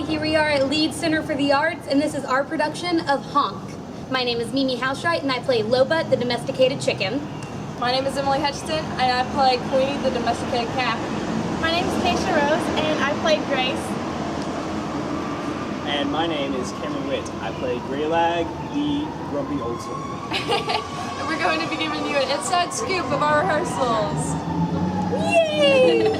Here we are at Leeds Center for the Arts, and this is our production of HONK. My name is Mimi Housewright, and I play Loba, the domesticated chicken. My name is Emily Hutchinson, and I play Queenie, the domesticated cat. My name is Keisha Rose, and I play Grace. And my name is Cameron Witt. I play Greylag, the grumpy old soul. And we're going to be giving you an inside scoop of our rehearsals. Yay!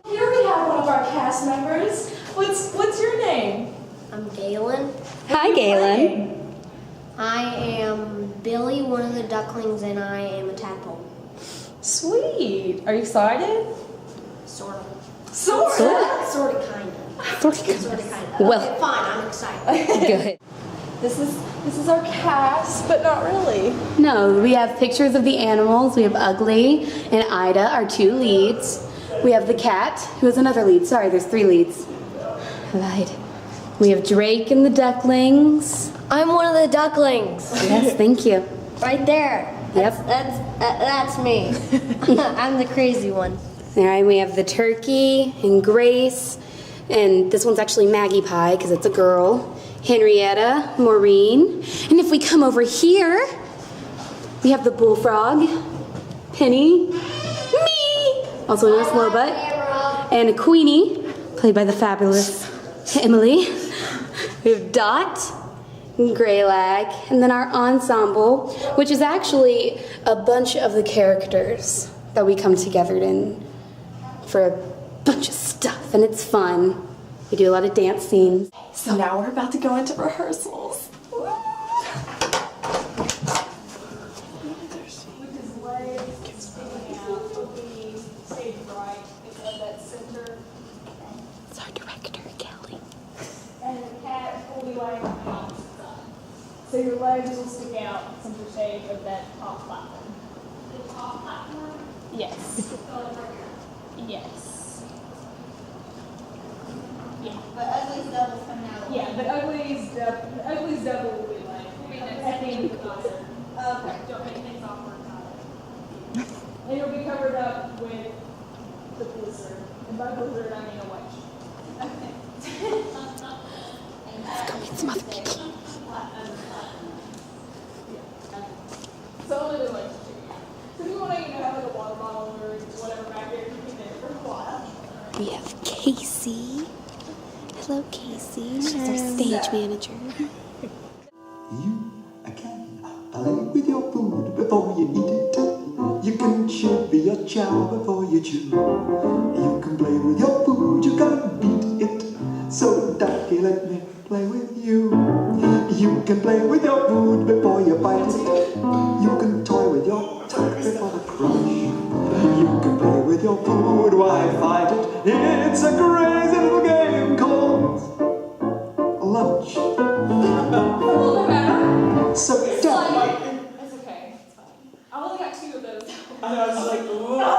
Here we have one of our cast members. What's your name? I'm Galen. Hi, Galen. I am Billy, one of the ducklings, and I am a tadpole. Sweet. Are you excited? Sort of. Sort of. Sort of, kind of. Well. Okay, fine, I'm excited. Good. This is our cast, but not really. No, we have pictures of the animals. We have Ugly and Ida, our two leads. We have the cat, who is another lead. Sorry, there's three leads. I lied. We have Drake and the ducklings. I'm one of the ducklings. Yes, thank you. Right there. Yep. That's me. I'm the crazy one. All right, we have the turkey and Grace, and this one's actually Maggie Pie because it's a girl. Henrietta, Maureen, and if we come over here, we have the bullfrog, Penny, me, also known as Loba, and Queenie, played by the fabulous Emily. We have Dot, and Greylag, and then our ensemble, which is actually a bunch of the characters that we come together in for a bunch of stuff, and it's fun. We do a lot of dance scenes. So now we're about to go into rehearsals. It's our director, Kelly. And the cat will be laying on the opposite side. So your legs will stick out center stage of that top platform. The top platform? Yes. Yes. Yeah. But Ugly's double's coming out. Yeah, but Ugly's double will be like at the end of the concert. Okay. Don't make things awkward about it. And it'll be covered up with the blizzard. And by blizzard, I mean a wedge. Okay. Let's go meet some other people. So only the legs chicken out. So if you want to, have like a water bottle or whatever back there, you can get it for a while. We have Casey. Hello, Casey. She's our stage manager. You can play with your food before you eat it. You can chew your chow before you chew. You can play with your food, you can't beat it. So Ducky, let me play with you. You can play with your food before you bite it. You can toy with your tongue before the crush. You can play with your food, why fight it? It's a crazy little game called lunch. So Ducky. It's okay. It's fine. I only got two of those. I was like, whoa.